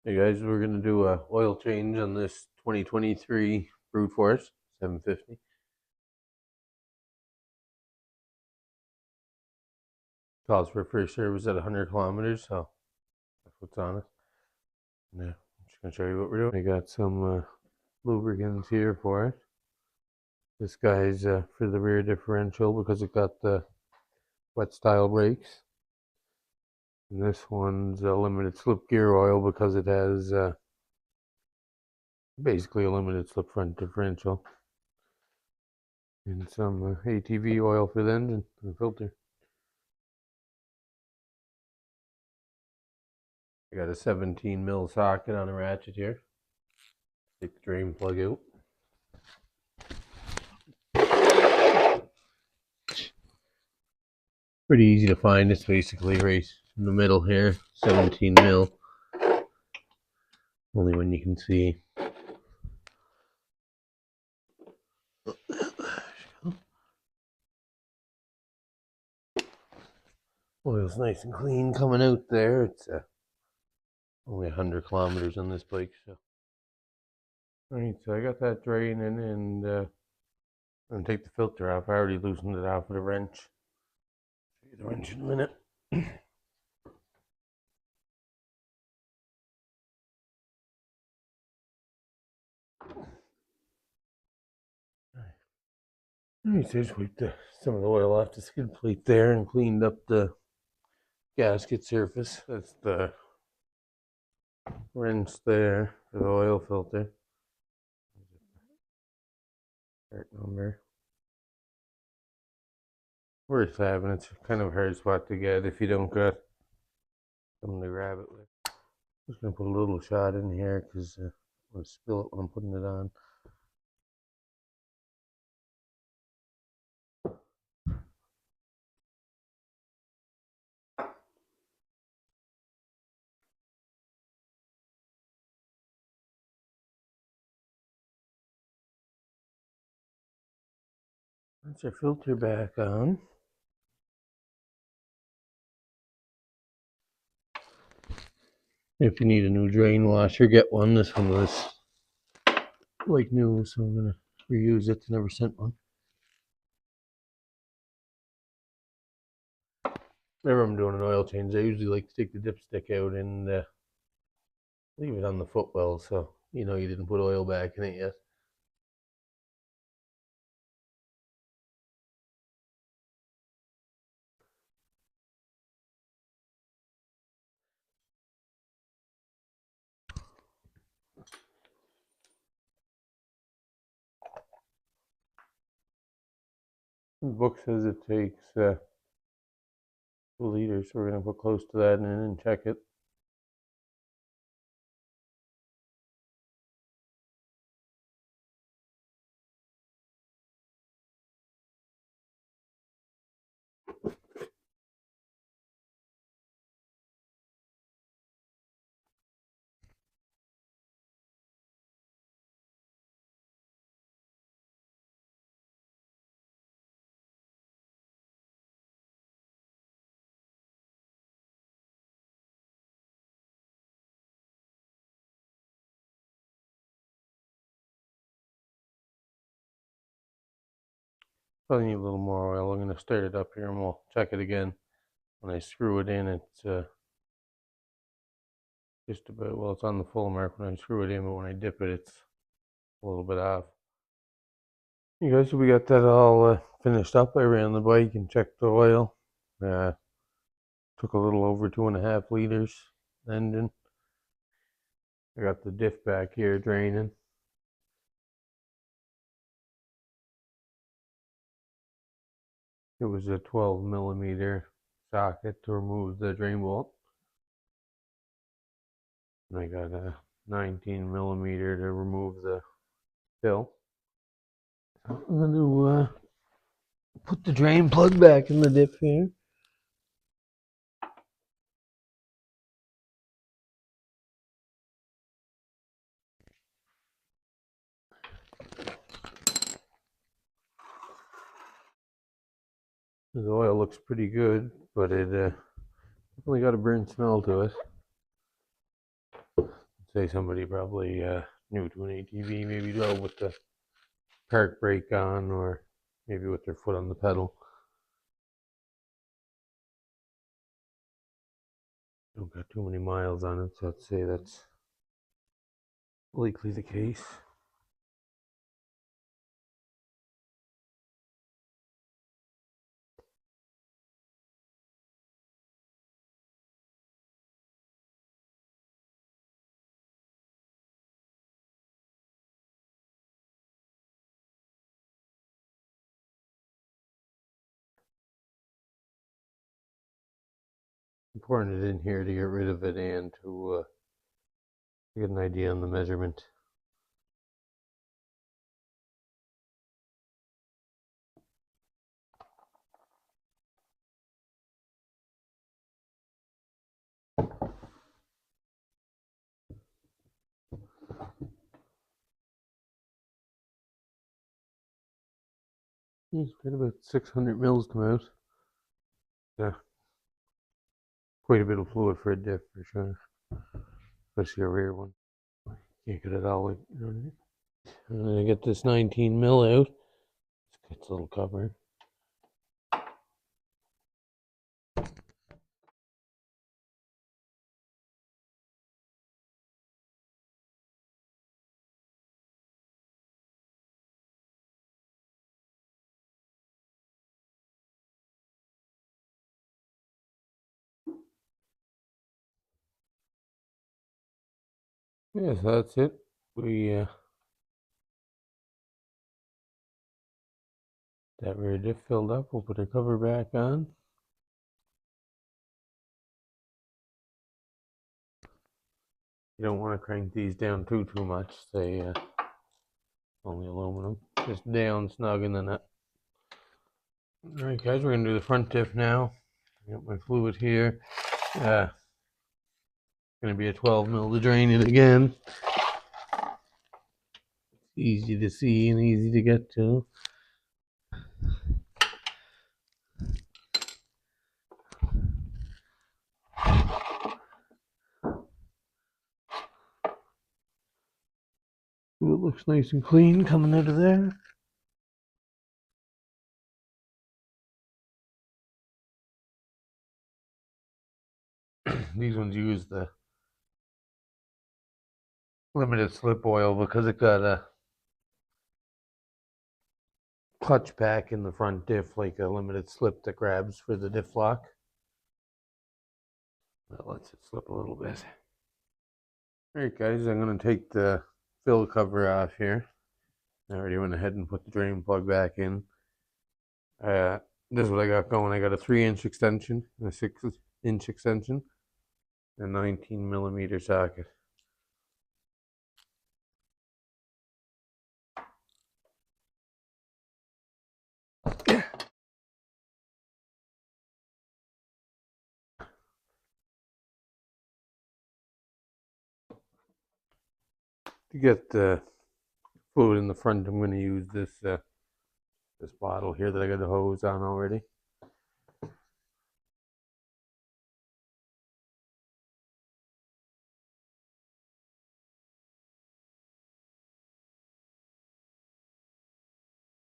Hey guys, we're gonna do a oil change on this 2023 Brute Force 750. Calls for free service at 100 kilometers, so that's what's on it. Yeah, I'm just gonna show you what we're doing. I got some lubricants here for it. This guy's for the rear differential because it got the wet style brakes. And this one's a limited slip gear oil because it has basically a limited slip front differential. And some ATV oil for the engine and filter. I got a 17 mil socket on a ratchet here. Take the drain plug out. Pretty easy to find. It's basically right in the middle here, 17 mil. Only one you can see. Oil's nice and clean coming out there. It's only 100 kilometers on this bike. So, alright, so I got that drain in, and I'm gonna take the filter off. I already loosened it off with a wrench. Show you the wrench in a minute. Alright, so I just wiped some of the oil off the skid plate there and cleaned up the gasket surface. That's the wrench there for the oil filter. Part number. Worth having. It's kind of a hard spot to get if you don't got something to grab it with. Just gonna put a little shot in here because I'm gonna spill it when I'm putting it on. That's your filter back on. If you need a new drain washer, get one. This one was like new, so I'm gonna reuse it. Never sent one. Whenever I'm doing an oil change, I usually like to take the dipstick out and leave it on the footwell, so you know you didn't put oil back in it yet. The book says it takes 2 liters, so we're gonna put close to that in and check it. Probably need a little more oil. I'm gonna stir it up here and we'll check it again. When I screw it in, it's just about, well, it's on the full mark when I screw it in, but when I dip it, it's a little bit off. You guys, so we got that all finished up. I ran the bike and checked the oil. Took a little over 2.5 liters engine. I got the diff back here draining. It was a 12 millimeter socket to remove the drain bolt. And I got a 19 millimeter to remove the fill. So I'm going to put the drain plug back in the diff here. The oil looks pretty good, but it definitely got a burnt smell to it. Say somebody probably new to an ATV, maybe drove with the park brake on, or maybe with their foot on the pedal. Don't got too many miles on it, so I'd say that's likely the case. I'm pouring it in here to get rid of it and to get an idea on the measurement. It's got about 600 mils come out. Yeah, quite a bit of fluid for a diff for sure, especially a rear one. Can't get it all, you know what I mean? I'm gonna get this 19 mil out. Let's get the little cover. Yeah, so that's it. We that rear diff filled up. We'll put the cover back on. You don't want to crank these down too much. They only aluminum. Just down snug in the nut. Alright guys, we're going to do the front diff now. I got my fluid here. Going to be a 12 mil to drain it again. Easy to see and easy to get to. It looks nice and clean coming out of there. These ones use the limited slip oil because it got a clutch pack in the front diff, like a limited slip that grabs for the diff lock. That lets it slip a little bit. Alright guys, I'm going to take the fill cover off here. I already went ahead and put the drain plug back in. This is what I got going. I got a 3-inch extension, a 6-inch extension, and a 19 millimeter socket. To get the fluid in the front, I'm going to use this this bottle here that I got the hose on already. The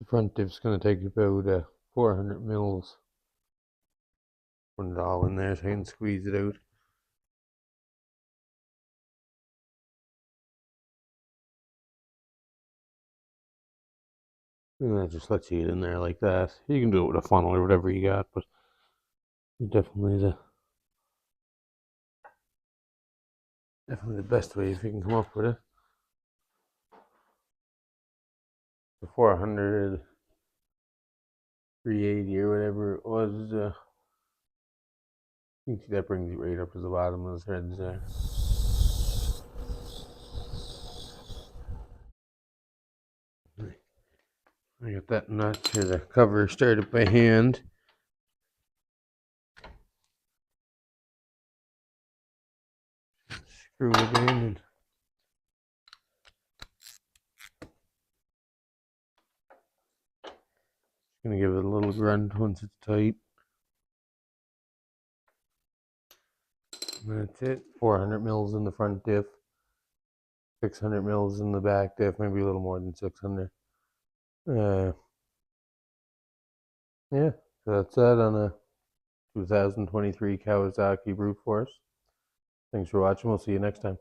front diff's going to take about 400 mils. Put it all in there so I can squeeze it out. And that just lets you get in there like that. You can do it with a funnel or whatever you got, but definitely the best way if you can come up with it. The 400, 380 or whatever it was. You can see that brings it right up to the bottom of the threads there. I got that nut to the cover started by hand. Screw it in and gonna give it a little grunt once it's tight. And that's it. 400 mils in the front diff. 600 mils in the back diff, maybe a little more than 600. Yeah, so that's that on a 2023 Kawasaki brute force. Thanks for watching. We'll see you next time.